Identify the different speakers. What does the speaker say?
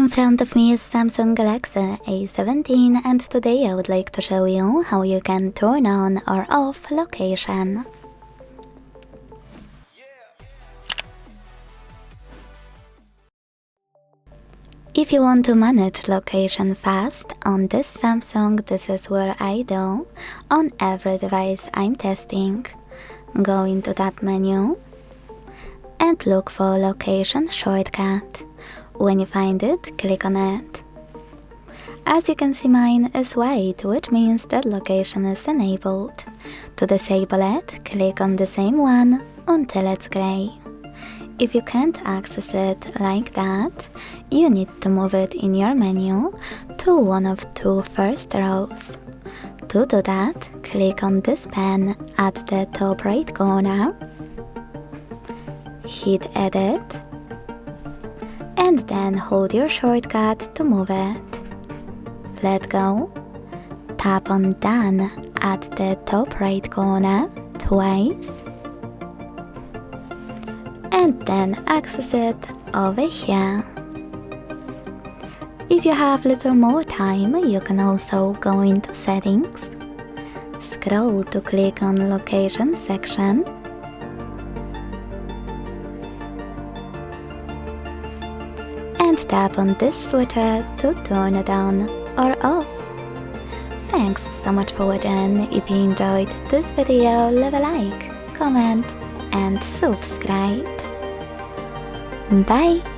Speaker 1: In front of me is Samsung Galaxy A17 and today I would like to show you how you can turn on or off location. If you want to manage location fast on this Samsung, this is what I do on every device I'm testing. Go into Tab menu and look for location shortcut. When you find it, click on it. As you can see, mine is white, which means that location is enabled. To disable it, click on the same one until it's grey. If you can't access it like that, you need to move it in your menu to one of two first rows. To do that, click on this pen at the top right corner, hit Edit, and then hold your shortcut to move it. Let go, tap on Done at the top right corner twice, and then access it over here. If you have little more time, you can also go into Settings, scroll to click on Location section, and tap on this switcher to turn it on or off. Thanks so much for watching. If you enjoyed this video, leave a like, comment and subscribe. Bye!